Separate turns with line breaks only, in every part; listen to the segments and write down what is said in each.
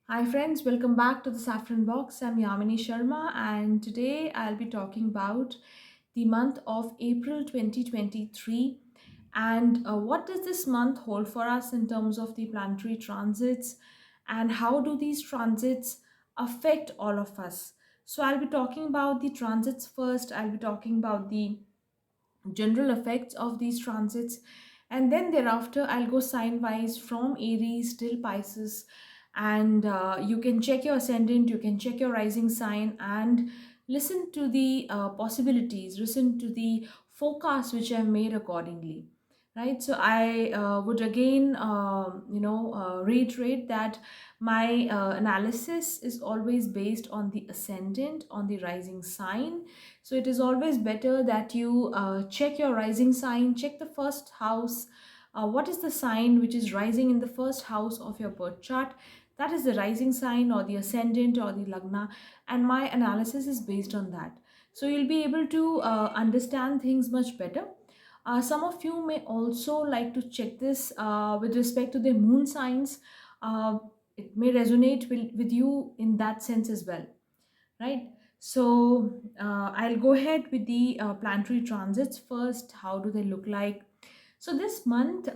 Hi friends, welcome back to the Saffron Box. I'm Yamini Sharma and today I'll be talking about the month of April 2023 and what does this month hold for us in terms of the planetary transits and how do these transits affect all of us. So I'll be talking about the transits first. I'll be talking about the general effects of these transits, and then thereafter I'll go sign wise from Aries till Pisces, and you can check your ascendant, you can check your rising sign and listen to the possibilities, listen to the forecast which I've made accordingly. Right, so I would again reiterate that my analysis is always based on the ascendant, on the rising sign. So it is always better that you check your rising sign, check the first house. What is the sign which is rising in the first house of your birth chart? That is the rising sign or the ascendant or the lagna, and my analysis is based on that. So you'll be able to understand things much better. Some of you may also like to check this with respect to the moon signs. Uh, it may resonate with you in that sense as well, right? So I'll go ahead with the planetary transits first. How do they look like? So this month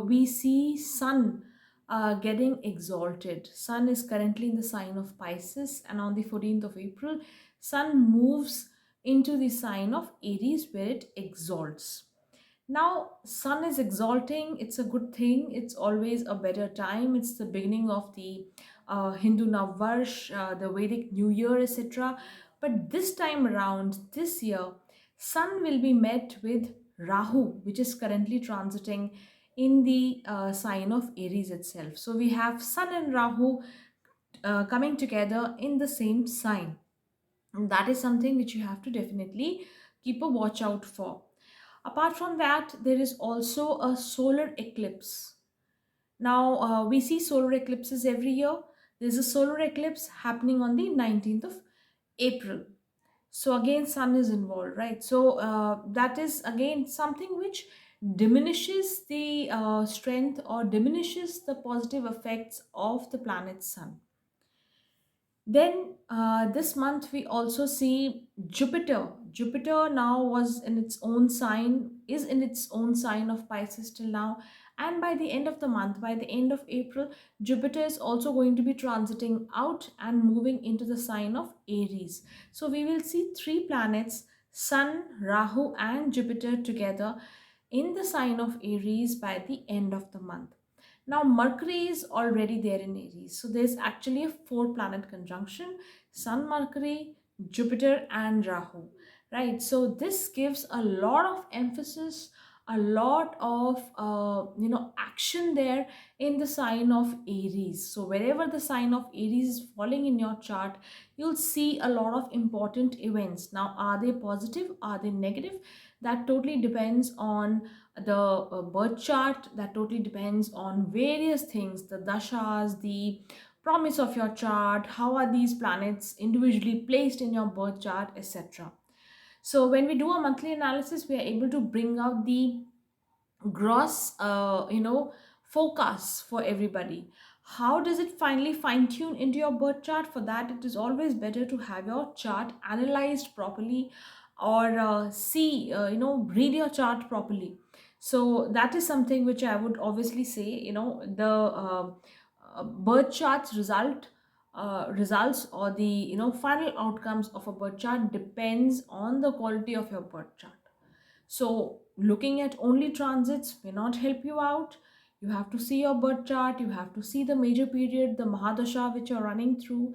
we see Sun getting exalted. Sun is currently in the sign of Pisces, and on the 14th of April, Sun moves into the sign of Aries where it exalts. Now, sun is exalting, it's a good thing, it's always a better time. It's the beginning of the Hindu Navvarsh, the Vedic New Year, etc. But this time around, this year, sun will be met with Rahu, which is currently transiting in the sign of Aries itself. So we have sun and Rahu coming together in the same sign. And that is something which you have to definitely keep a watch out for. Apart from that, there is also a solar eclipse. Now, we see solar eclipses every year. There's a solar eclipse happening on the 19th of April. So, again, sun is involved, right? So, that is again something which diminishes the strength or diminishes the positive effects of the planet sun. Then this month we also see Jupiter. Jupiter now was in its own sign, is in its own sign of Pisces till now. And by the end of the month, by the end of April, Jupiter is also going to be transiting out and moving into the sign of Aries. So we will see three planets, Sun, Rahu, and Jupiter together in the sign of Aries by the end of the month. Now, Mercury is already there in Aries. So, there's actually a four planet conjunction: Sun, Mercury, Jupiter, and Rahu. Right. So, this gives a lot of emphasis, a lot of action there in the sign of Aries. So, wherever the sign of Aries is falling in your chart, you'll see a lot of important events. Now, are they positive? Are they negative? That totally depends on the birth chart. That totally depends on various things, the dashas, the promise of your chart, how are these planets individually placed in your birth chart, etc. So when we do a monthly analysis, we are able to bring out the gross forecast for everybody. How does it finally fine tune into your birth chart? For that, it is always better to have your chart analyzed properly, or see read your chart properly. So that is something which I would obviously say, the birth charts results, or the final outcomes of a birth chart depends on the quality of your birth chart. So, looking at only transits may not help you out. You have to see your birth chart, you have to see the major period, the Mahadasha which you're running through.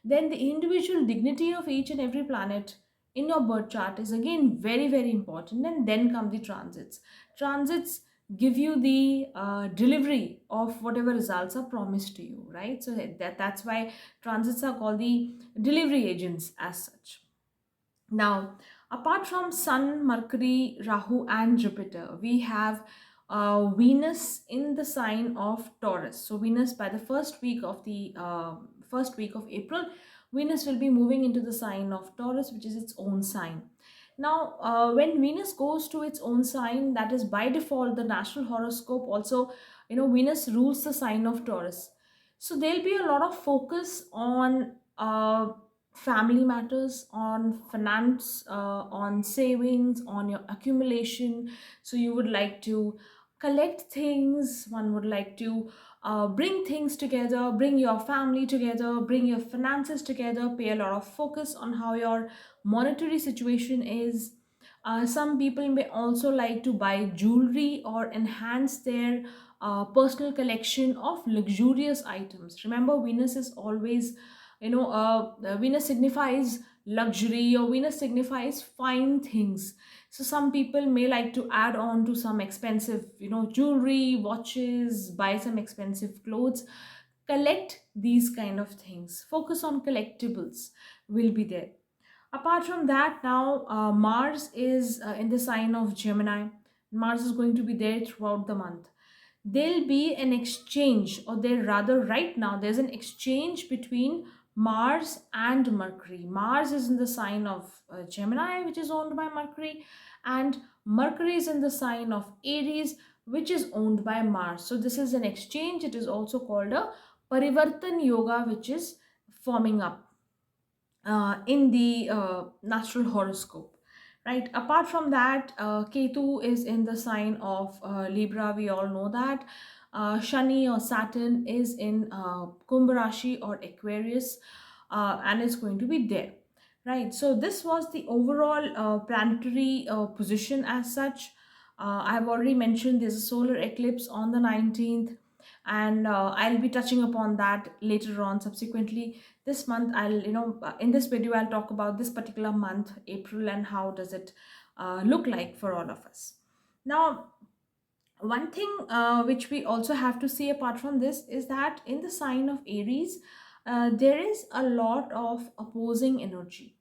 Then, the individual dignity of each and every planet in your birth chart is again very, very important. And then come the transits. Transits give you the delivery of whatever results are promised to you, right? So, that's why transits are called the delivery agents as such. Now, apart from Sun, Mercury, Rahu, and Jupiter, we have Venus in the sign of Taurus. So, Venus, by the first week of April, Venus will be moving into the sign of Taurus, which is its own sign. Now, when Venus goes to its own sign, that is by default the national horoscope. Also, Venus rules the sign of Taurus. So there'll be a lot of focus on family matters, on finance, on savings, on your accumulation. So you would like to collect things, one would like to bring things together, bring your family together, bring your finances together, pay a lot of focus on how your monetary situation is. Some people may also like to buy jewelry or enhance their personal collection of luxurious items. Remember, Venus is always, Venus signifies luxury, or Venus signifies fine things. So some people may like to add on to some expensive, jewelry, watches, buy some expensive clothes, collect these kind of things. Focus on collectibles will be there. Apart from that, now Mars is in the sign of Gemini. Mars is going to be there throughout the month. There'll be an exchange, or there rather, right now, there's an exchange between Mars and Mercury. Mars is in the sign of Gemini, which is owned by Mercury, and Mercury is in the sign of Aries, which is owned by Mars. So, this is an exchange. It is also called a Parivartan Yoga, which is forming up in the natural horoscope, right? Apart from that, Ketu is in the sign of Libra. We all know that. Shani or Saturn is in Kumbh Rashi or Aquarius, and it's going to be there, right? So this was the overall planetary position as such. I've already mentioned there's a solar eclipse on the 19th, and I'll be touching upon that later on subsequently this month. I'll, in this video, I'll talk about this particular month, April, and how does it look like for all of us. Now, one thing which we also have to see apart from this is that in the sign of Aries, there is a lot of opposing energy.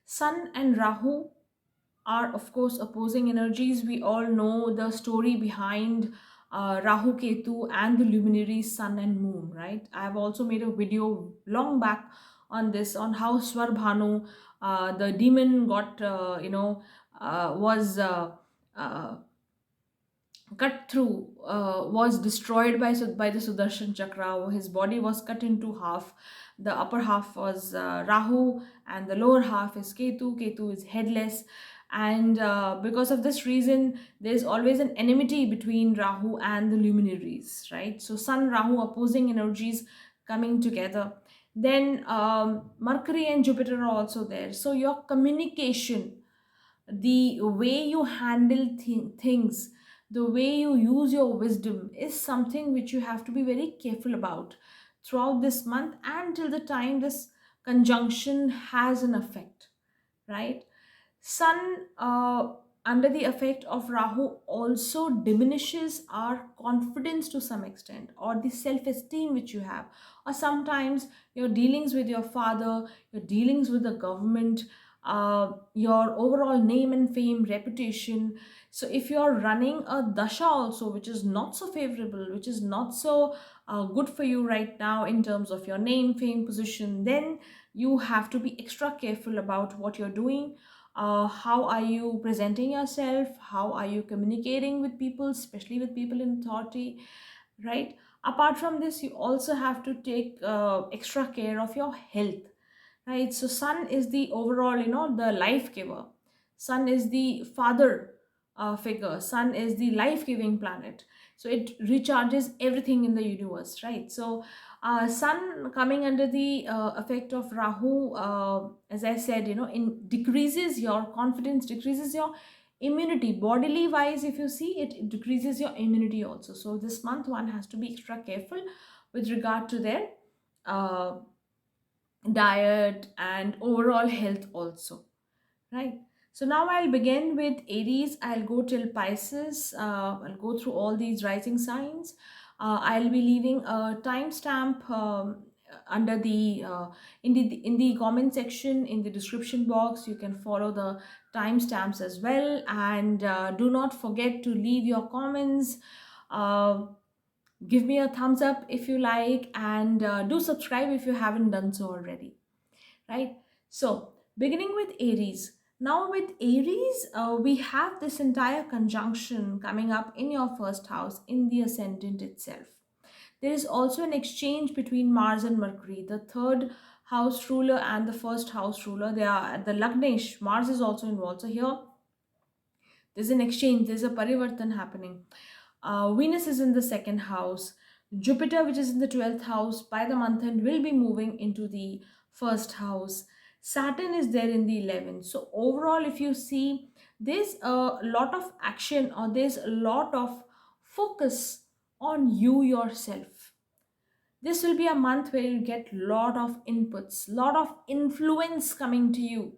Sun and Rahu are, of course, opposing energies. We all know the story behind Rahu Ketu and the luminaries Sun and Moon, right? I have also made a video long back on this, on how Swarbhanu, the demon, got was cut through, was destroyed by the Sudarshan Chakra. His body was cut into half. The upper half was Rahu, and the lower half is Ketu. Ketu is headless, and because of this reason, there's always an enmity between Rahu and the luminaries, right? So Sun Rahu opposing energies coming together. Then Mercury and Jupiter are also there. So your communication, the way you handle things, the way you use your wisdom is something which you have to be very careful about throughout this month and till the time this conjunction has an effect, right? Sun, under the effect of Rahu, also diminishes our confidence to some extent, or the self esteem which you have. Or sometimes your dealings with your father, your dealings with the government, your overall name and fame, reputation. So, if you're running a dasha also, which is not so favorable, which is not so good for you right now in terms of your name, fame, position, then you have to be extra careful about what you're doing. How are you presenting yourself? How are you communicating with people, especially with people in authority, right? Apart from this, you also have to take extra care of your health, right? So Sun is the overall, the life giver. Sun is the father figure. Sun is the life giving planet, so it recharges everything in the universe, right? So Sun coming under the effect of Rahu, as I said, in decreases your confidence, decreases your immunity bodily wise. If you see it, it decreases your immunity also. So this month one has to be extra careful with regard to their uh, diet and overall health also, right? So now I'll begin with Aries. I'll go till Pisces. I'll go through all these rising signs. I'll be leaving a timestamp under the in the comment section, in the description box. You can follow the timestamps as well, and do not forget to leave your comments. Uh, Give me a thumbs up if you like, and do subscribe if you haven't done so already, right? So, beginning with Aries. Now, with Aries, we have this entire conjunction coming up in your first house, in the ascendant itself. There is also an exchange between Mars and Mercury, the third house ruler and the first house ruler. They are at the lagnesh. Mars is also involved. So here there's an exchange, there's a parivartan happening. Venus is in the second house. Jupiter, which is in the 12th house, by the month end will be moving into the first house. Saturn is there in the 11th. So, overall, if you see, there's a lot of action or there's a lot of focus on you yourself. This will be a month where you get lot of inputs, lot of influence coming to you.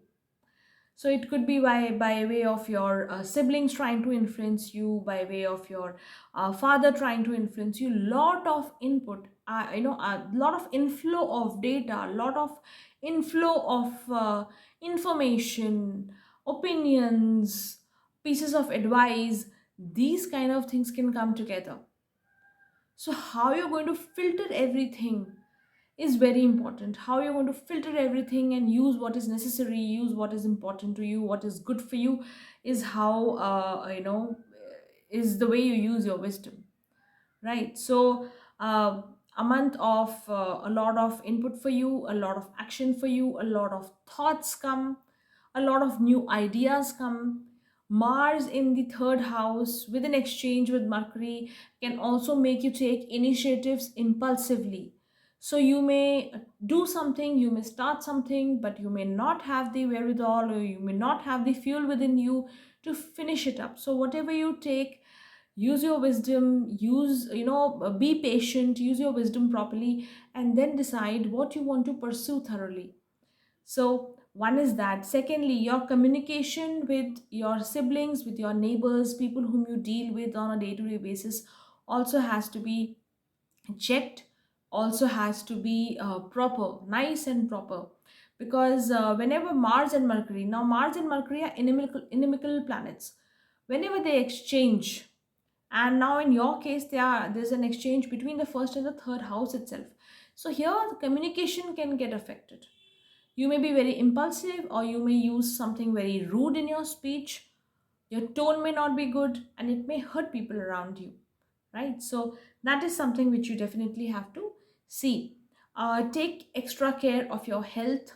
So it could be by way of your siblings trying to influence you, by way of your father trying to influence you. Lot of input, a lot of inflow of data, lot of inflow of information, opinions, pieces of advice. These kind of things can come together. So how you're going to filter everything is very important. How you're going to filter everything and use what is necessary, use what is important to you, what is good for you, is how is the way you use your wisdom, right? So a month of a lot of input for you, a lot of action for you, a lot of thoughts come, a lot of new ideas come. Mars in the third house with an exchange with Mercury can also make you take initiatives impulsively. So you may do something, you may start something, but you may not have the wherewithal or you may not have the fuel within you to finish it up. So whatever you take, use your wisdom, use, be patient, use your wisdom properly, and then decide what you want to pursue thoroughly. So, one is that. Secondly, your communication with your siblings, with your neighbors, people whom you deal with on a day to day basis also has to be checked, also has to be proper, nice and proper. Because whenever Mars and Mercury, now Mars and Mercury are inimical planets, whenever they exchange, and now in your case there's an exchange between the first and the third house itself. So here the communication can get affected. You may be very impulsive, or you may use something very rude in your speech. Your tone may not be good, and it may hurt people around you, right? So, that is something which you definitely have to see. Take extra care of your health,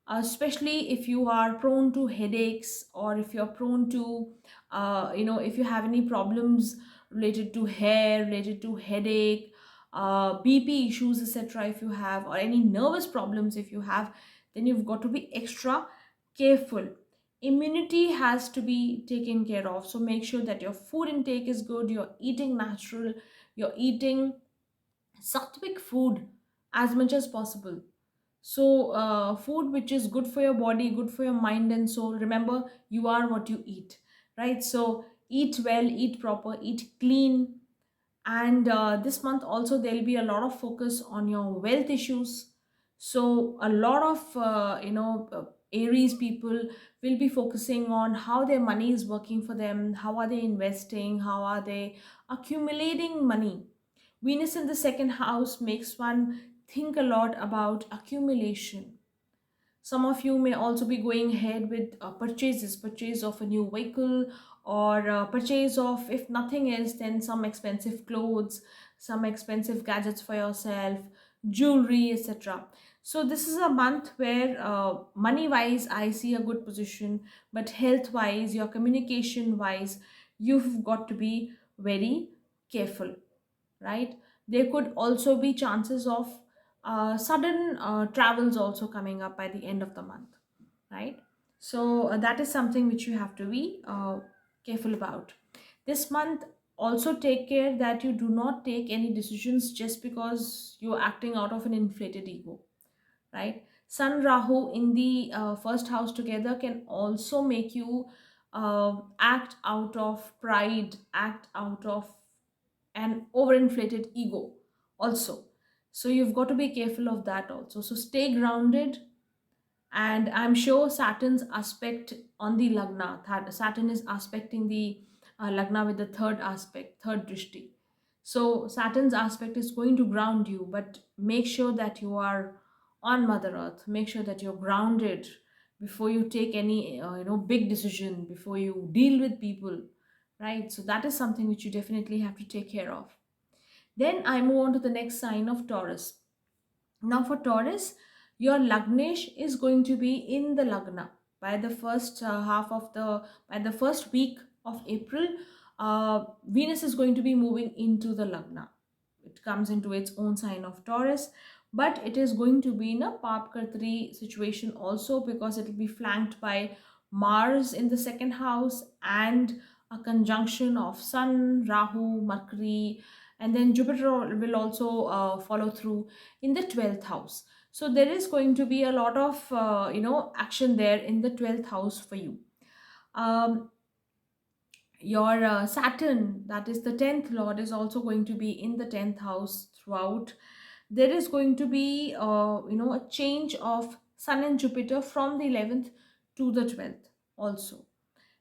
especially if you are prone to headaches, or if you're prone to if you have any problems related to hair, related to headache, BP issues, etc. If you have, or any nervous problems if you have, then you've got to be extra careful. Immunity has to be taken care of, so make sure that your food intake is good, you're eating natural, you're eating sattvic food as much as possible. So, food which is good for your body, good for your mind and soul. Remember, you are what you eat, right? So, eat well, eat proper, eat clean. And this month also, there'll be a lot of focus on your wealth issues. So, a lot of, Aries people will be focusing on how their money is working for them, how are they investing, how are they accumulating money. Venus in the second house makes one think a lot about accumulation. Some of you may also be going ahead with purchase of a new vehicle, or purchase of, if nothing else, then some expensive clothes, some expensive gadgets for yourself, jewelry, etc. So this is a month where money wise I see a good position, but health wise, your communication wise, you've got to be very careful, right? There could also be chances of sudden travels also coming up by the end of the month, right? So that is something which you have to be careful about. This month, also take care that you do not take any decisions just because you're acting out of an inflated ego, right? Sun Rahu in the first house together can also make you act out of pride, act out of an overinflated ego also. So you've got to be careful of that also. So stay grounded. And I'm sure Saturn's aspect on the lagna, Saturn is aspecting the lagna with the third aspect, third drishti. So Saturn's aspect is going to ground you, but make sure that you are on Mother Earth. Make sure that you're grounded before you take any big decision, before you deal with people, right? So that is something which you definitely have to take care of. Then I move on to the next sign of Taurus. Now for Taurus, your lagnesh is going to be in the lagna by the first half of the by the first week of April. Venus is going to be moving into the lagna. It comes into its own sign of Taurus, but it is going to be in a Papkartri situation also, because it will be flanked by Mars in the second house and a conjunction of Sun, Rahu, Mercury, and then Jupiter will also follow through in the 12th house. So there is going to be a lot of action there in the 12th house for you. Um, your Saturn, that is the 10th lord, is also going to be in the 10th house throughout. There is going to be a change of Sun and Jupiter from the 11th to the 12th also,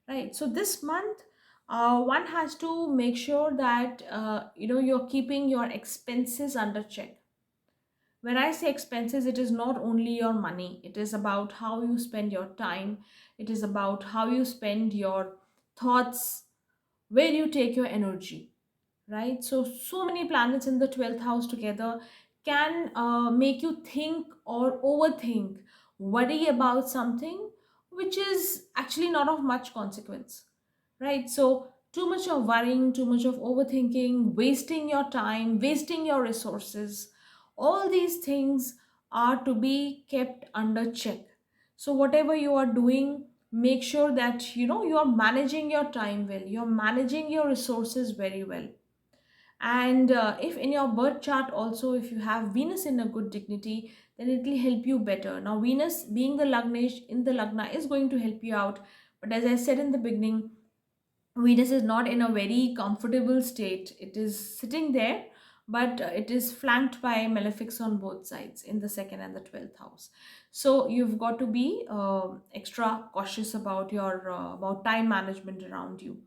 right? So this month, one has to make sure that you're keeping your expenses under check. When I say expenses, it is not only your money, it is about how you spend your time, it is about how you spend your thoughts, where you take your energy, right? So many planets in the 12th house together can make you think or overthink, worry about something which is actually not of much consequence, right? So too much of worrying, too much of overthinking, wasting your time, wasting your resources, all these things are to be kept under check. So whatever you are doing, make sure that you are managing your time well, you're managing your resources very well. And if in your birth chart also, if you have Venus in a good dignity, then it will help you better. Now Venus being the lagnesh in the lagna is going to help you out, but as I said in the beginning, Venus is not in a very comfortable state. It is sitting there, but it is flanked by malefics on both sides in the second and the 12th house. So you've got to be extra cautious about your about time management around you.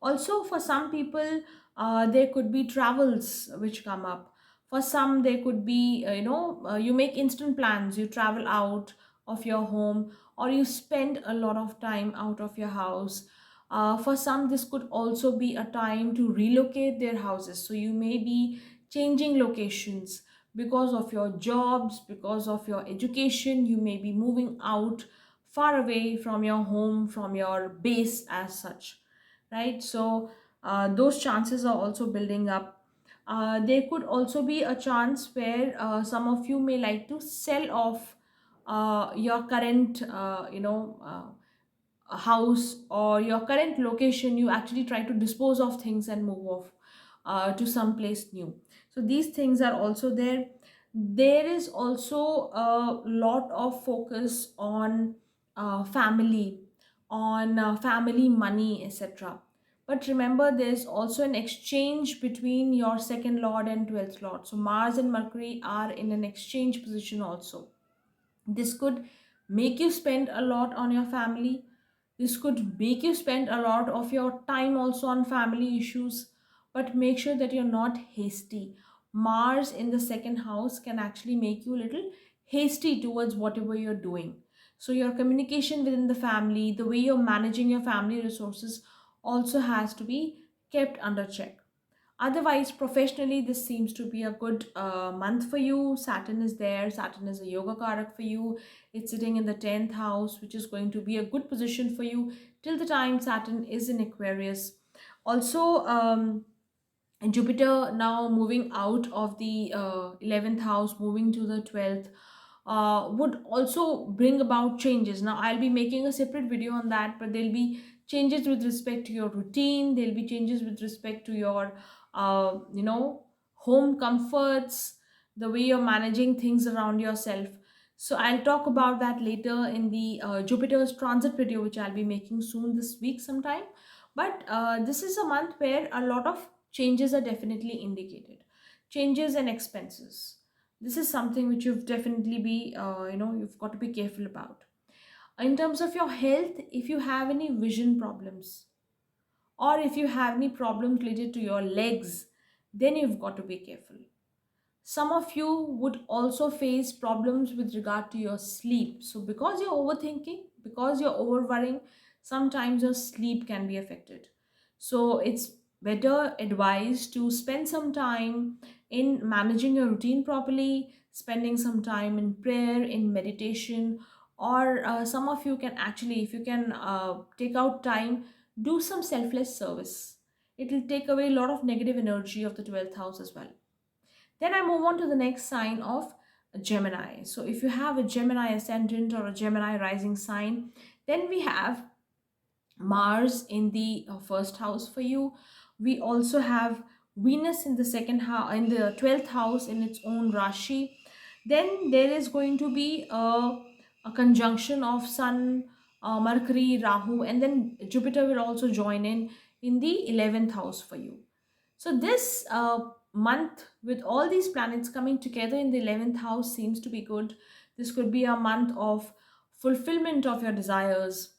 Also, for some people, there could be travels which come up. For some, there could be you make instant plans. You travel out of your home, or you spend a lot of time out of your house. For some, this could also be a time to relocate their houses. So you may be changing locations because of your jobs, because of your education. You may be moving out far away from your home, from your base as such, right? So those chances are also building up. There could also be a chance where some of you may like to sell off your current a house or your current location. You actually try to dispose of things and move off to some place new. So these things are also there. There is also a lot of focus on family, on family money, etc. But remember, there's also an exchange between your second lord and 12th lord. So Mars and Mercury are in an exchange position also. This could make you spend a lot on your family. This could make you spend a lot of your time also on family issues. But make sure that you're not hasty. Mars in the second house can actually make you a little hasty towards whatever you're doing. So your communication within the family, the way you're managing your family resources also has to be kept under check. Otherwise, professionally, this seems to be a good month for you. Saturn is there. Saturn is a yoga karak for you. It's sitting in the 10th house, which is going to be a good position for you till the time Saturn is in Aquarius. Also, Jupiter now moving out of the 11th house, moving to the 12th, would also bring about changes. Now, I'll be making a separate video on that, but there'll be changes with respect to your routine, there'll be changes with respect to your, home comforts, the way you're managing things around yourself. So, I'll talk about that later in the Jupiter's transit video, which I'll be making soon this week sometime. But this is a month where a lot of changes are definitely indicated. Changes and expenses. This is something which you've definitely be, you've got to be careful about. In terms of your health, if you have any vision problems or if you have any problems related to your legs, then you've got to be careful. Some of you would also face problems with regard to your sleep. So because you're overthinking, because you're over worrying, sometimes your sleep can be affected. So it's better advised to spend some time in managing your routine properly, spending some time in prayer, in meditation, or some of you can actually, if you can take out time, do some selfless service. It will take away a lot of negative energy of the 12th house as well. Then I move on to the next sign of Gemini. So if you have a Gemini ascendant or a Gemini rising sign, then we have Mars in the first house for you. We also have Venus in the second house, in the 12th house in its own Rashi. Then there is going to be a conjunction of Sun, Mercury, Rahu, and then Jupiter will also join in the 11th house for you. So this month, with all these planets coming together in the 11th house, seems to be good. This could be a month of fulfillment of your desires,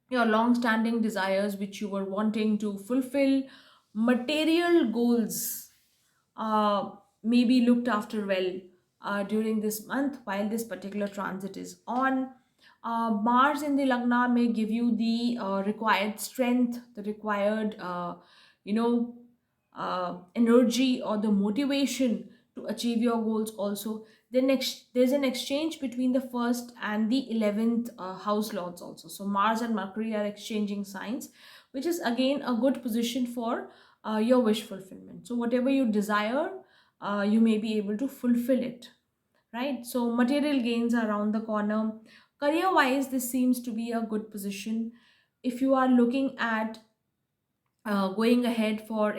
your long-standing desires which you were wanting to fulfill. Material goals may be looked after well during this month while this particular transit is on. Mars in the lagna may give you the required strength, the required you know energy or the motivation to achieve your goals also. Then next, there's an exchange between the first and the 11th house lords also. So Mars and Mercury are exchanging signs, which is again a good position for your wish fulfillment. So whatever you desire, you may be able to fulfill it, right? So material gains are around the corner. Career wise, this seems to be a good position. If you are looking at going ahead for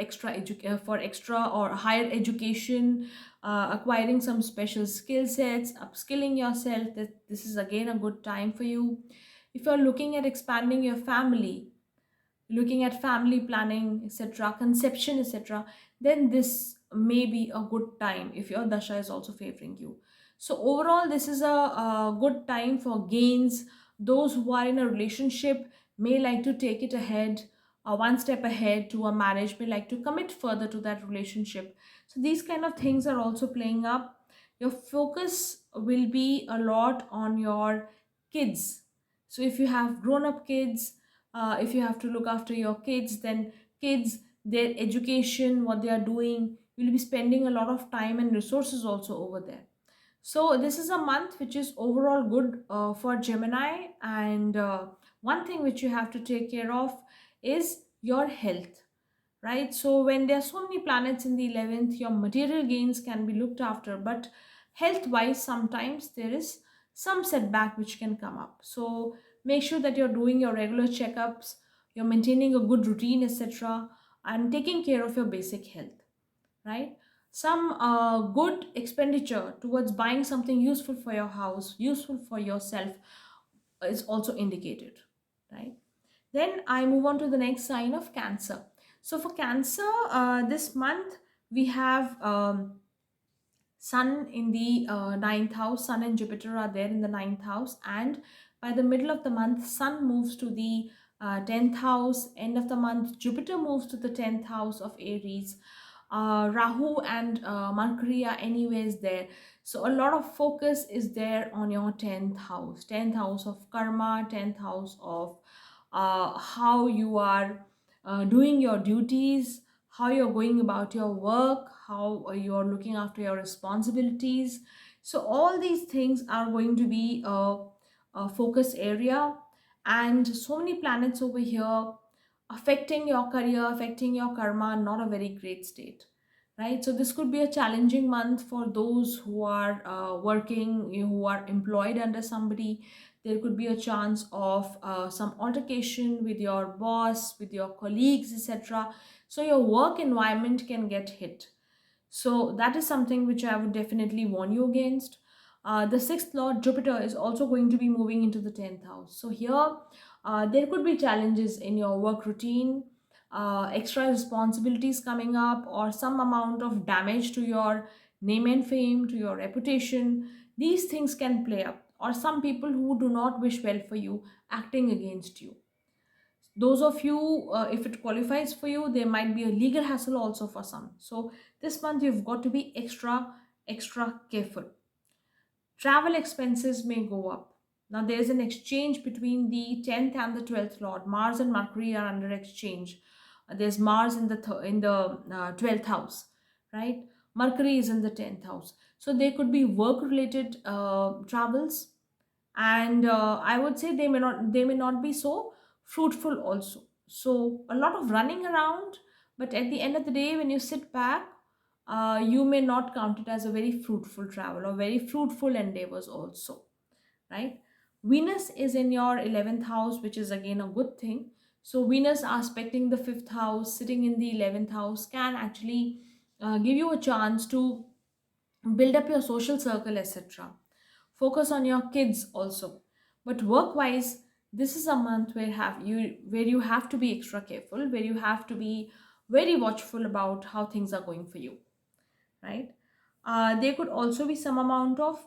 for extra or higher education, acquiring some special skill sets, upskilling yourself, that this is again a good time for you. If you're looking at expanding your family, looking at family planning, etc., conception, etc., then this may be a good time if your dasha is also favoring you. So overall, this is a good time for gains. Those who are in a relationship may like to take it ahead, one step ahead to a marriage, may like to commit further to that relationship. So these kind of things are also playing up. Your focus will be a lot on your kids. So if you have grown up kids, if you have to look after your kids, then kids, their education, what they are doing, you'll be spending a lot of time and resources also over there. So this is a month which is overall good for Gemini. And one thing which you have to take care of is your health, right? So when there are so many planets in the 11th, your material gains can be looked after, but health wise, sometimes there is some setback which can come up. So make sure that you're doing your regular checkups, you're maintaining a good routine, etc., and taking care of your basic health, right? Some good expenditure towards buying something useful for your house, useful for yourself, is also indicated, right? Then I move on to the next sign of Cancer. So for Cancer, this month we have Sun in the ninth house. Sun and Jupiter are there in the ninth house, and by the middle of the month, Sun moves to the 10th house. End of the month, Jupiter moves to the 10th house of Aries. Rahu and Mercury are anyways there. So a lot of focus is there on your 10th house. 10th house of karma, 10th house of how you are doing your duties, how you're going about your work, how you're looking after your responsibilities. So all these things are going to be a focus area, and so many planets over here affecting your career, affecting your karma, not a very great state, right? So this could be a challenging month for those who are working, who are employed under somebody. There could be a chance of some altercation with your boss, with your colleagues, etc. So your work environment can get hit. So that is something which I would definitely warn you against. The sixth lord Jupiter is also going to be moving into the 10th house. So here there could be challenges in your work routine, extra responsibilities coming up, or some amount of damage to your name and fame, to your reputation. These things can play up, or some people who do not wish well for you acting against you. Those of you, if it qualifies for you, there might be a legal hassle also for some. So this month you've got to be extra careful. Travel expenses may go up. Now there's an exchange between the 10th and the 12th lord. Mars and Mercury are under exchange. There's Mars in the 12th house, right? Mercury is in the 10th house. So there could be work related travels, and I would say they may not be so fruitful also. So a lot of running around, but at the end of the day, when you sit back, you may not count it as a very fruitful travel or very fruitful endeavors also, right? Venus is in your 11th house, which is again a good thing. So Venus aspecting the 5th house, sitting in the 11th house, can actually give you a chance to build up your social circle, etc. Focus on your kids also. But work wise, this is a month where you have to be extra careful, where you have to be very watchful about how things are going for you, right? There could also be some amount of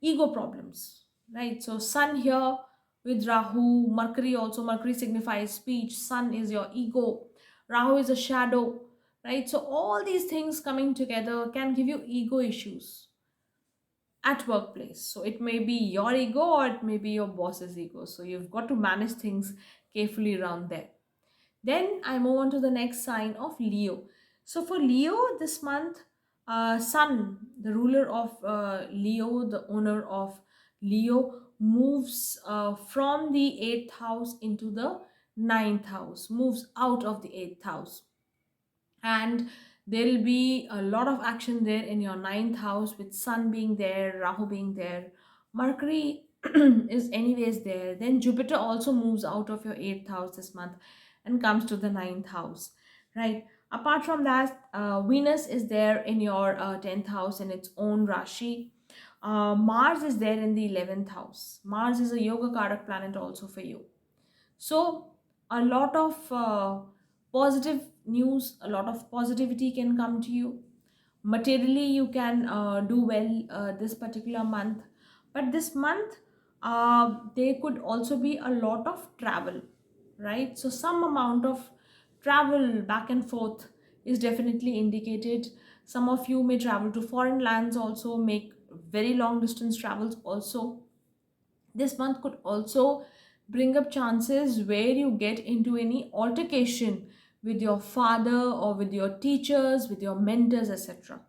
ego problems, right? So Sun here with Rahu, Mercury also. Mercury signifies speech, Sun is your ego, Rahu is a shadow, right? So all these things coming together can give you ego issues at workplace. So it may be your ego or it may be your boss's ego. So you've got to manage things carefully around there. Then I move on to the next sign of Leo. So for Leo this month, Sun, the ruler of Leo, the owner of Leo, moves from the 8th house into the 9th house, moves out of the 8th house. And there'll be a lot of action there in your 9th house, with Sun being there, Rahu being there, Mercury is anyways there. Then Jupiter also moves out of your 8th house this month and comes to the 9th house, right? Apart from that, Venus is there in your 10th house in its own Rashi. Mars is there in the 11th house. Mars is a yoga karak planet also for you. So a lot of positive news, a lot of positivity can come to you. Materially, you can do well this particular month. But this month, there could also be a lot of travel, right? So some amount of travel back and forth is definitely indicated. Some of you may travel to foreign lands also, make very long distance travels also. This month could also bring up chances where you get into any altercation with your father or with your teachers, with your mentors, etc.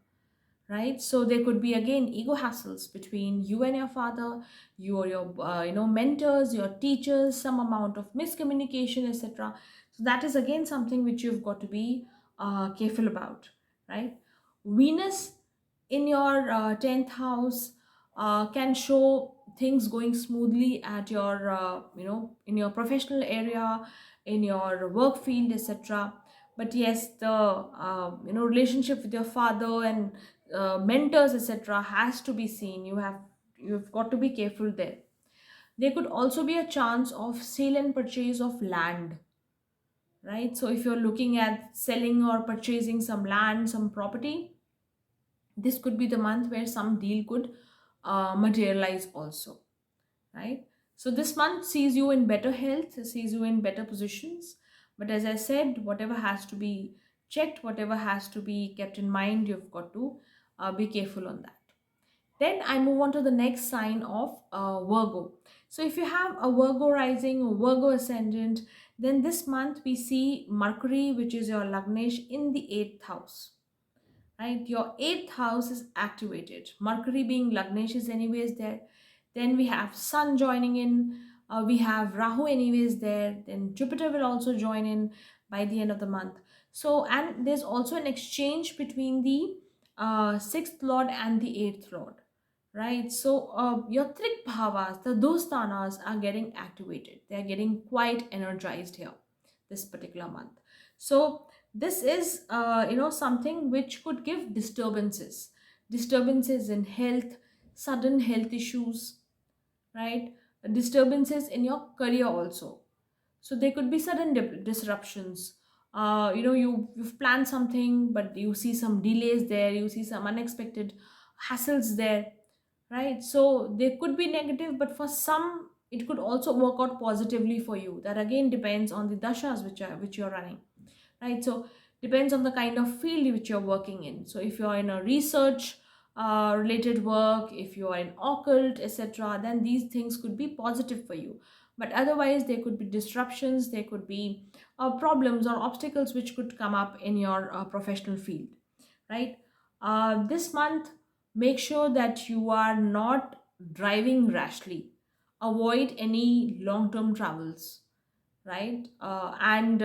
Right? So there could be again ego hassles between you and your father, you or your mentors, your teachers, some amount of miscommunication, etc. So that is again something which you've got to be careful about, right? Venus in your 10th house can show things going smoothly at your in your professional area, in your work field, etc. But yes, the relationship with your father and mentors, etc., has to be seen. You've got to be careful there. There could also be a chance of sale and purchase of land, right? So if you're looking at selling or purchasing some land, some property, this could be the month where some deal could materialize also, right? So this month sees you in better health, sees you in better positions. But as I said, whatever has to be checked, whatever has to be kept in mind, you've got to be careful on that. Then I move on to the next sign of Virgo. So if you have a Virgo rising or Virgo ascendant, then this month we see Mercury, which is your lagnesh, in the 8th house, right? Your 8th house is activated. Mercury being lagnesh is anyways there. Then we have Sun joining in. We have Rahu anyways there. Then Jupiter will also join in by the end of the month. So, and there's also an exchange between the 6th lord and the 8th lord, right? So your trik bhavas, the dostanas, are getting activated. They are getting quite energized here this particular month. So this is something which could give disturbances in health, sudden health issues, right? Disturbances in your career also. So there could be sudden disruptions. You've planned something, but you see some delays there, you see some unexpected hassles there, right? So there could be negative, but for some it could also work out positively for you. That again depends on the dashas which you're running, right? So depends on the kind of field which you're working in. So if you're in a research related work, if you are in occult, etc., then these things could be positive for you. But otherwise there could be disruptions, there could be problems or obstacles which could come up in your professional field, right? This month, make sure that you are not driving rashly. Avoid any long term travels, right? And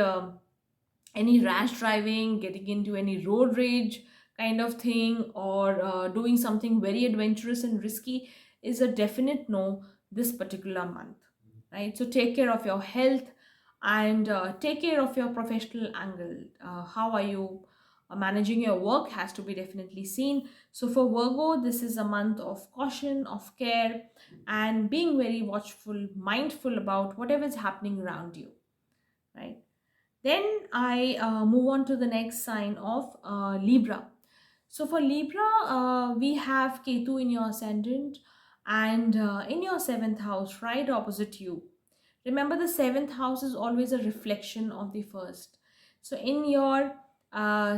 any rash driving, getting into any road rage kind of thing, or doing something very adventurous and risky is a definite no this particular month, right? So take care of your health and take care of your professional angle. How are you managing your work has to be definitely seen. So for Virgo, this is a month of caution, of care, and being very watchful, mindful about whatever is happening around you, right? Then I move on to the next sign of Libra. So for Libra, we have Ketu in your ascendant and in your seventh house, right opposite you. Remember, the seventh house is always a reflection of the first. So in your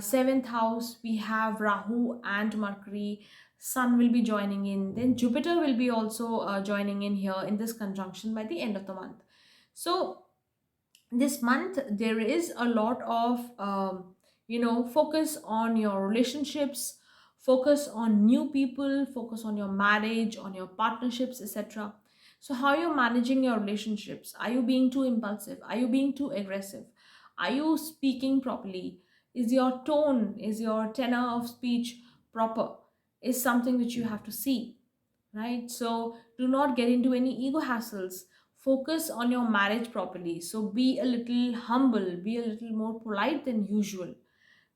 seventh house, we have Rahu and Mercury. Sun will be joining in. Then Jupiter will be also joining in here in this conjunction by the end of the month. So this month there is a lot of focus on your relationships, focus on new people, focus on your marriage, on your partnerships, etc. So how you're managing your relationships, are you being too impulsive, are you being too aggressive, are you speaking properly, is your tone, is your tenor of speech proper, is something which you have to see, right? So do not get into any ego hassles. Focus on your marriage properly. So be a little humble, be a little more polite than usual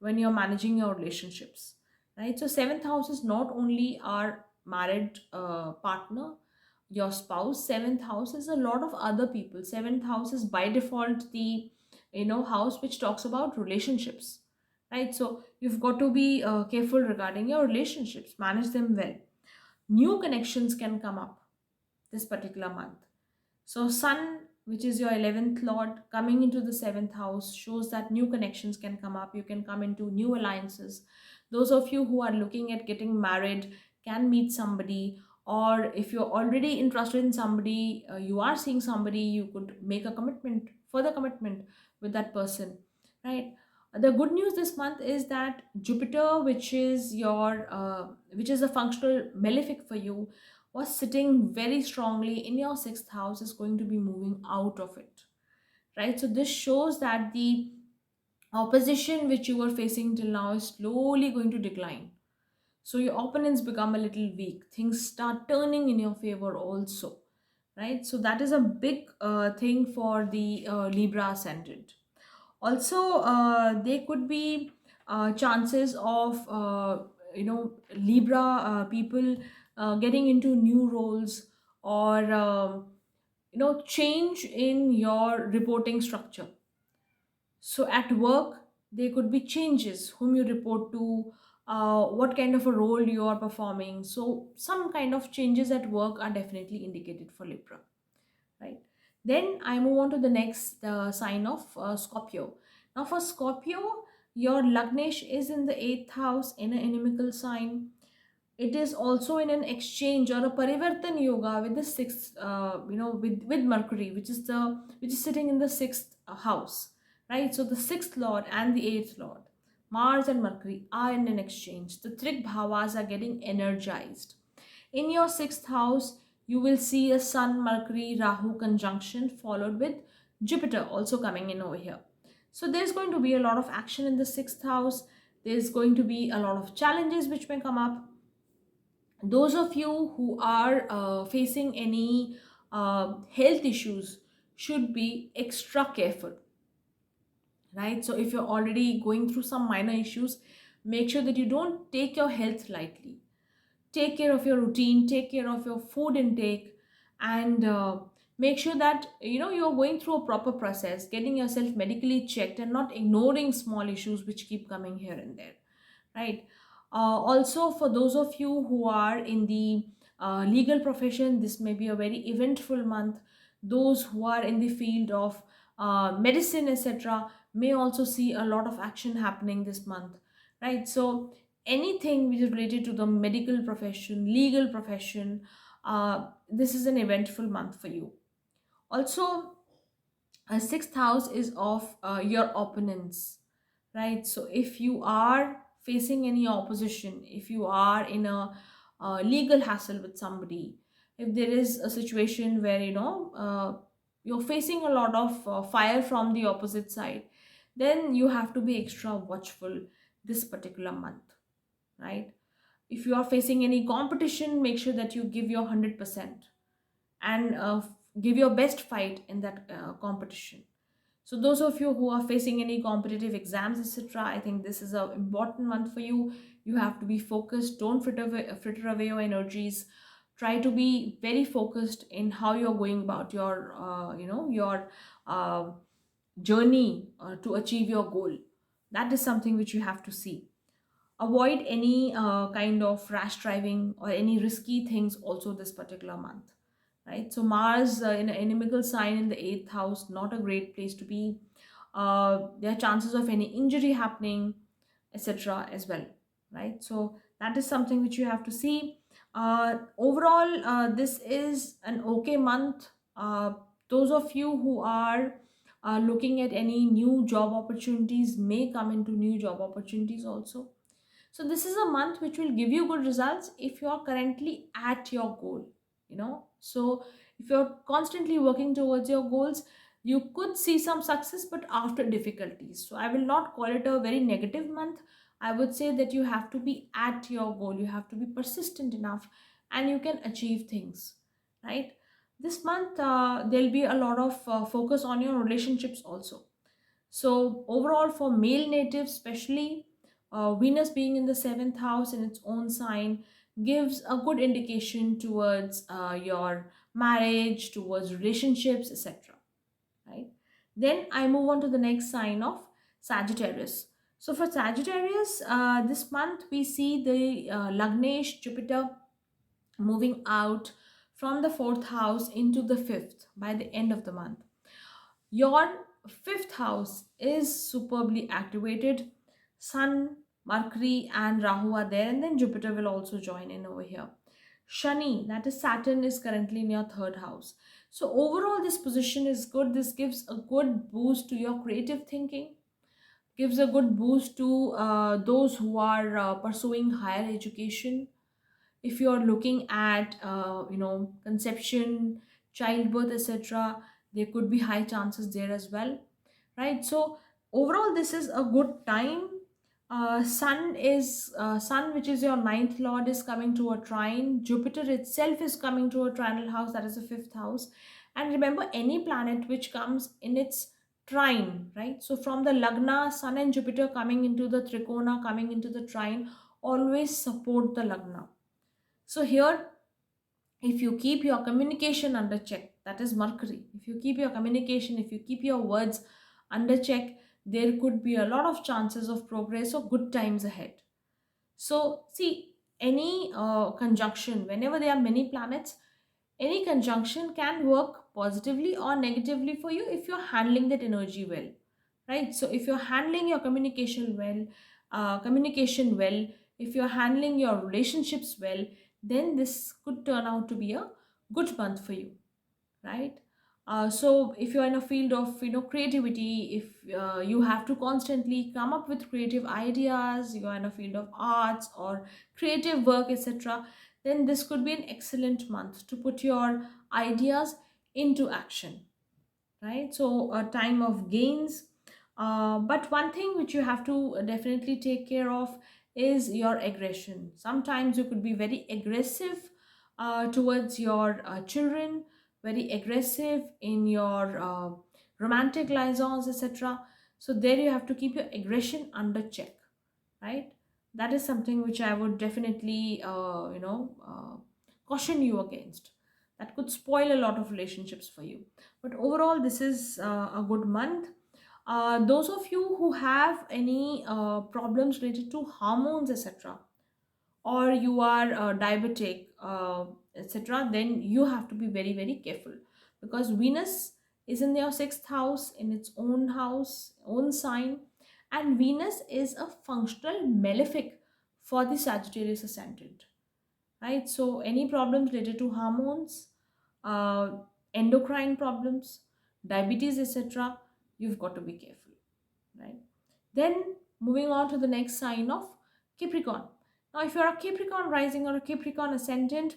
when you're managing your relationships, right? So seventh house is not only our married partner, your spouse. Seventh house is a lot of other people. Seventh house is by default the house which talks about relationships, right? So you've got to be careful regarding your relationships, manage them well. New connections can come up this particular month. So, Sun, which is your 11th Lord, coming into the 7th house shows that new connections can come up. You can come into new alliances. Those of you who are looking at getting married can meet somebody, or if you're already interested in somebody, you are seeing somebody, you could make a commitment, further commitment with that person, right? The good news this month is that Jupiter, which is a functional malefic for you, was sitting very strongly in your sixth house, is going to be moving out of it, right? So this shows that the opposition which you were facing till now is slowly going to decline. So your opponents become a little weak, things start turning in your favor also, right? So that is a big thing for the Libra ascendant. Also there could be chances of Libra people getting into new roles, or change in your reporting structure. So at work, there could be changes whom you report to, what kind of a role you are performing. So some kind of changes at work are definitely indicated for Libra, right? Then I move on to the next sign of Scorpio. Now for Scorpio, your lagnesh is in the eighth house in an inimical sign. It is also in an exchange or a parivartan yoga with the sixth, with Mercury, which is sitting in the sixth house, right? So the sixth lord and the eighth lord, Mars and Mercury, are in an exchange. The trik bhavas are getting energized. In your sixth house, you will see a Sun, Mercury, Rahu conjunction followed with Jupiter also coming in over here. So there's going to be a lot of action in the sixth house. There's going to be a lot of challenges which may come up. Those of you who are facing any health issues should be extra careful, right? So if you're already going through some minor issues, make sure that you don't take your health lightly. Take care of your routine, take care of your food intake, and make sure that you're going through a proper process, getting yourself medically checked and not ignoring small issues which keep coming here and there, right? Also, for those of you who are in the legal profession, this may be a very eventful month. Those who are in the field of medicine, etc., may also see a lot of action happening this month, right? So anything which is related to the medical profession, legal profession, this is an eventful month for you. Also, a sixth house is of your opponents, right? So if you are facing any opposition, if you are in a legal hassle with somebody, if there is a situation where you're facing a lot of fire from the opposite side, then you have to be extra watchful this particular month, right? If you are facing any competition, make sure that you give your 100% and give your best fight in that competition. So those of you who are facing any competitive exams, etc., I think this is an important month for you. You have to be focused. Don't fritter away your energies. Try to be very focused in how you're going about your, your uh, journey to achieve your goal. That is something which you have to see. Avoid any kind of rash driving or any risky things also this particular month, right? So Mars in an inimical sign in the eighth house, not a great place to be. There are chances of any injury happening, etc. as well, right? So that is something which you have to see. Overall, this is an okay month. Those of you who are looking at any new job opportunities may come into new job opportunities also. So this is a month which will give you good results if you are currently at your goal, So if you're constantly working towards your goals, you could see some success, but after difficulties. So I will not call it a very negative month. I would say that you have to be at your goal. You have to be persistent enough and you can achieve things, right? This month, there'll be a lot of focus on your relationships also. So overall, for male natives, especially Venus being in the seventh house in its own sign, gives a good indication towards your marriage, towards relationships, etc. Right? Then I move on to the next sign of Sagittarius. So for Sagittarius, this month we see the lagnesh Jupiter moving out from the fourth house into the fifth by the end of the month. Your fifth house is superbly activated. Sun, Mercury, and Rahu are there, and then Jupiter will also join in over here. Shani, that is Saturn, is currently in your third house. So, overall, this position is good. This gives a good boost to your creative thinking, gives a good boost to those who are pursuing higher education. If you're looking at conception, childbirth, etc., there could be high chances there as well, right? So overall this is a good time. Sun, which is your ninth lord, is coming to a trine. Jupiter itself is coming to a trinal house, that is the fifth house. And remember, any planet which comes in its trine, right? So from the lagna, Sun and Jupiter coming into the trikona, coming into the trine, always support the lagna. So here, if you keep your communication under check, that is Mercury. If you keep your communication, if you keep your words under check, there could be a lot of chances of progress or good times ahead. So see, any conjunction, whenever there are many planets, any conjunction can work positively or negatively for you if you're handling that energy well, right? So if you're handling your communication well, if you're handling your relationships well, then this could turn out to be a good month for you, right? So if you're in a field of creativity, if you have to constantly come up with creative ideas, you're in a field of arts or creative work, etc., then this could be an excellent month to put your ideas into action, right? So a time of gains. But one thing which you have to definitely take care of is your aggression. Sometimes you could be very aggressive towards your children, very aggressive in your romantic liaisons, etc. So there you have to keep your aggression under check, right? That is something which I would definitely caution you against. That could spoil a lot of relationships for you. But overall, this is a good month. Those of you who have any problems related to hormones, etc., or you are diabetic, etc., then you have to be very, very careful, because Venus is in your sixth house, in its own house, own sign, and Venus is a functional malefic for the Sagittarius ascendant, right? So any problems related to hormones, uh, endocrine problems, diabetes, etc., you've got to be careful, right? Then moving on to the next sign of Capricorn. Now if you're a Capricorn rising or a Capricorn ascendant,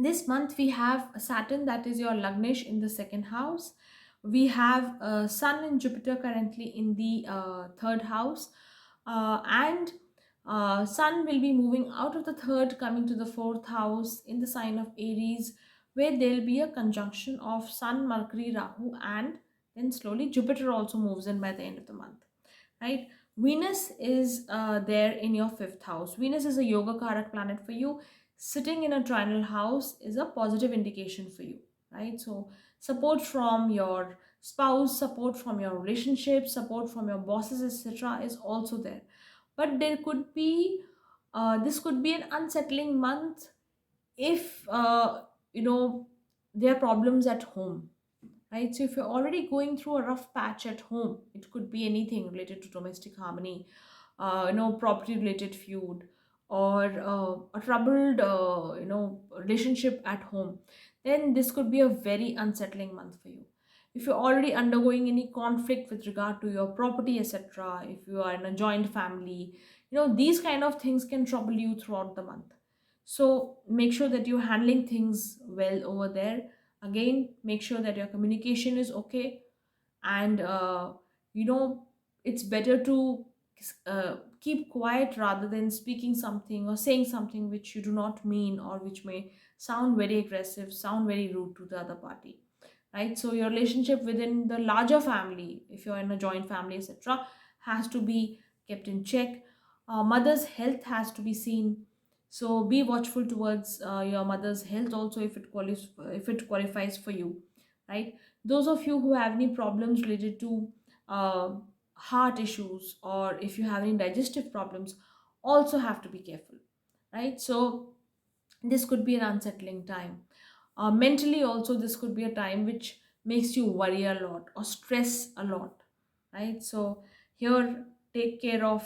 this month we have Saturn, that is your lagnish, in the second house. We have Sun and Jupiter currently in the third house, and Sun will be moving out of the third, coming to the fourth house in the sign of Aries, where there'll be a conjunction of Sun, Mercury, Rahu, and then slowly Jupiter also moves in by the end of the month, right? Venus is there in your fifth house. Venus is a yoga karak planet for you. Sitting in a trinal house is a positive indication for you, right? So support from your spouse, support from your relationship, support from your bosses, etc., is also there. But there could be this could be an unsettling month if you know there are problems at home, right? So if you're already going through a rough patch at home, it could be anything related to domestic harmony, property related feud, or a troubled relationship at home, then this could be a very unsettling month for you. If you're already undergoing any conflict with regard to your property, etc., if you are in a joint family, these kind of things can trouble you throughout the month. So make sure that you're handling things well over there. Again, make sure that your communication is okay, and you know it's better to keep quiet rather than speaking something or saying something which you do not mean, or which may sound very aggressive, sound very rude to the other party, right? So your relationship within the larger family, if you're in a joint family, etc., has to be kept in check. Mother's health has to be seen, so be watchful towards your mother's health also, if it qualifies for you, right? Those of you who have any problems related to uh, heart issues, or if you have any digestive problems, also have to be careful, right? So this could be an unsettling time. Mentally also, this could be a time which makes you worry a lot or stress a lot, right? So here, take care of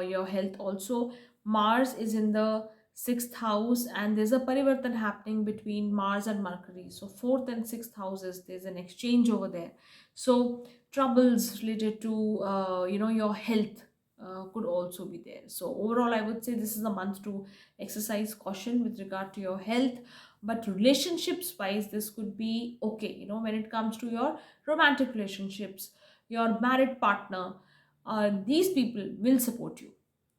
your health also. Mars is in the sixth house, and there's a parivartan happening between Mars and Mercury. So fourth and sixth houses, there's an exchange over there. So troubles related to your health could also be there. So overall, I would say this is a month to exercise caution with regard to your health. But relationships wise, this could be okay, when it comes to your romantic relationships, your married partner, these people will support you,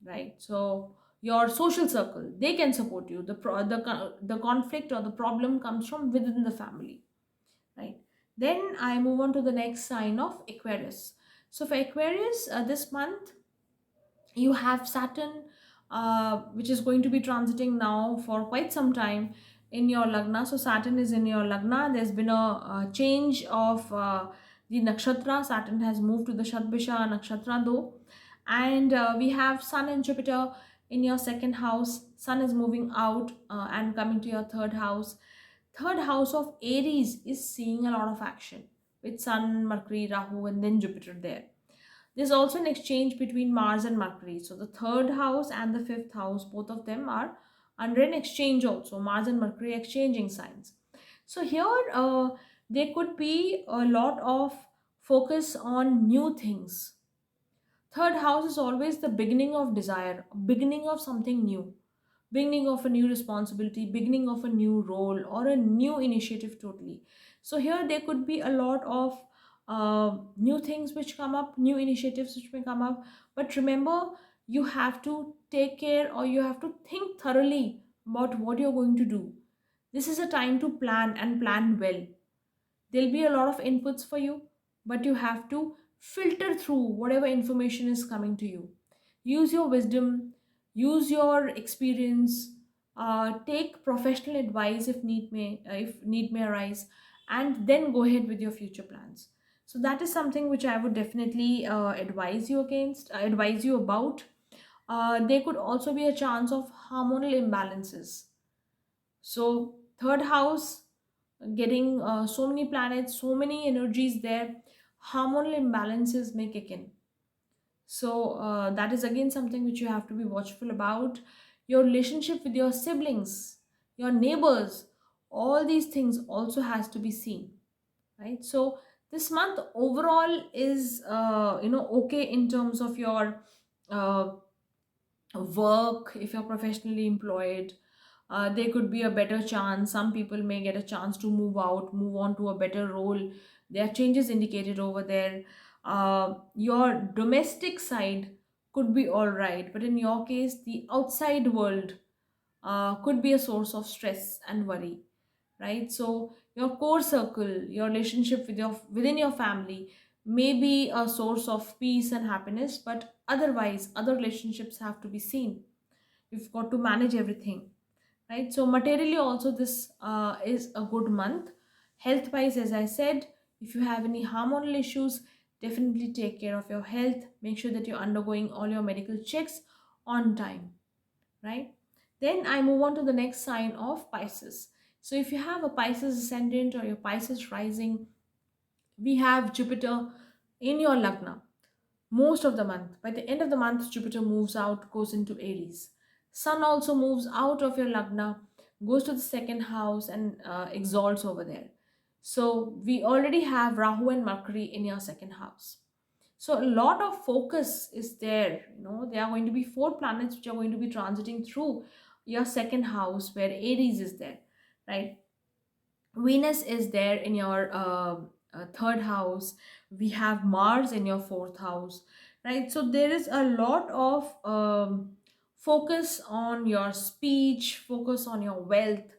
right? So your social circle, they can support you. The conflict or the problem comes from within the family, right? Then I move on to the next sign of Aquarius. So for Aquarius, this month you have Saturn, which is going to be transiting now for quite some time in your lagna. So Saturn is in your lagna. There's been a change of the nakshatra. Saturn has moved to the Shatbisha nakshatra though, and we have Sun and Jupiter in your second house. Sun is moving out and coming to your third house. Third house of Aries is seeing a lot of action with Sun, Mercury, Rahu, and then Jupiter there. There's also an exchange between Mars and Mercury. So the third house and the fifth house, both of them are under an exchange also. Mars and Mercury exchanging signs. So here there could be a lot of focus on new things. Third house is always the beginning of desire, beginning of something new, beginning of a new responsibility, beginning of a new role, or a new initiative totally. So here there could be a lot of new things which come up, new initiatives which may come up. But remember, you have to take care, or you have to think thoroughly about what you're going to do. This is a time to plan, and plan well. There'll be a lot of inputs for you, but you have to filter through whatever information is coming to you. Use your wisdom, use your experience, take professional advice if need may arise, and then go ahead with your future plans. So that is something which I would definitely advise you about. There could also be a chance of hormonal imbalances. So third house, getting so many planets, so many energies there, hormonal imbalances may kick in. So that is again something which you have to be watchful about. Your relationship with your siblings, your neighbors, All these things also has to be seen, right? So this month overall is okay in terms of your uh, work. If you're professionally employed, there could be a better chance. Some people may get a chance to move out, move on to a better role. There are changes indicated over there. Your domestic side could be all right, but in your case the outside world could be a source of stress and worry, right? So your core circle, your relationship with your within your family may be a source of peace and happiness, but otherwise other relationships have to be seen. You've got to manage everything, right? So materially also this is a good month. Health wise, as I said, if you have any hormonal issues, definitely take care of your health. Make sure that you're undergoing all your medical checks on time, right? Then I move on to the next sign of Pisces. So if you have a Pisces ascendant or your Pisces rising, we have Jupiter in your lagna most of the month. By the end of the month, Jupiter moves out, goes into Aries. Sun also moves out of your lagna, goes to the second house and exalts over there. So we already have Rahu and Mercury in your second house. So a lot of focus is there. There are going to be four planets which are going to be transiting through your second house where Aries is there, right? Venus is there in your third house. We have Mars in your fourth house, right? So there is a lot of focus on your speech, focus on your wealth,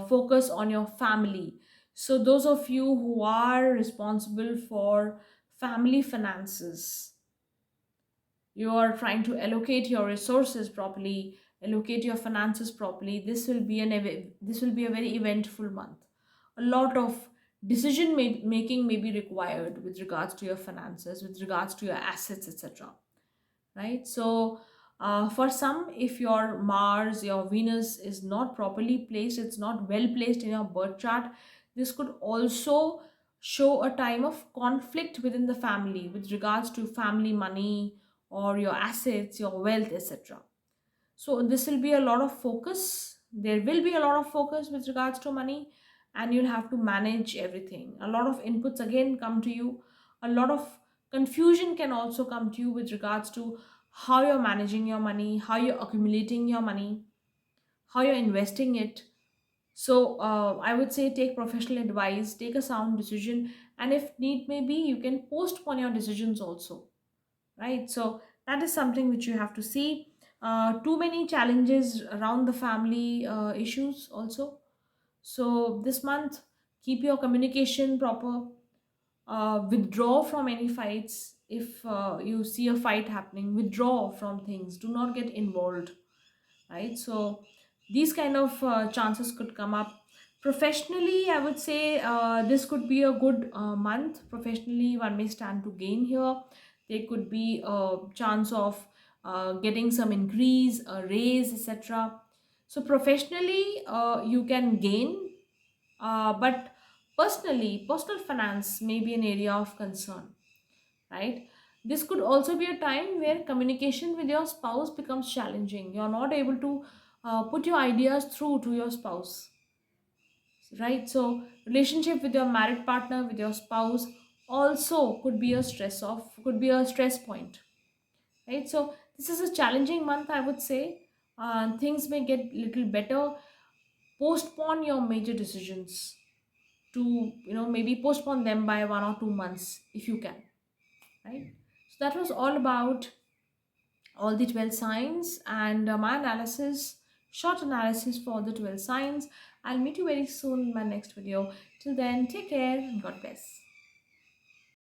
focus on your family. So those of you who are responsible for family finances, you are trying to allocate your resources properly, allocate your finances properly, this will be a very eventful month. A lot of making may be required with regards to your finances, with regards to your assets, etc., right? So for some, if your Mars, your Venus is not properly placed, it's not well placed in your birth chart, this could also show a time of conflict within the family with regards to family money or your assets, your wealth, etc. So this will be a lot of focus. There will be a lot of focus with regards to money, and you'll have to manage everything. A lot of inputs again come to you. A lot of confusion can also come to you with regards to how you're managing your money, how you're accumulating your money, how you're investing it. So I would say take professional advice, take a sound decision, and if need may be, you can postpone your decisions also, right? So that is something which you have to see. Too many challenges around the family issues also. So this month, keep your communication proper. Withdraw from any fights. If you see a fight happening, withdraw from things. Do not get involved, right? So these kind of chances could come up. Professionally, I would say this could be a good month. Professionally, one may stand to gain here. There could be a chance of getting some increase, a raise, etc. So professionally, you can gain, but personally, personal finance may be an area of concern, right? This could also be a time where communication with your spouse becomes challenging. You're not able to put your ideas through to your spouse, right? So relationship with your married partner, with your spouse, also could be a stress point, right? So this is a challenging month, I would say. Things may get little better. Postpone your major decisions to, maybe postpone them by 1 or 2 months if you can, right? So that was all about all the 12 signs and my analysis, short analysis for the 12 signs. I'll meet you very soon in my next video. Till then, take care and God bless.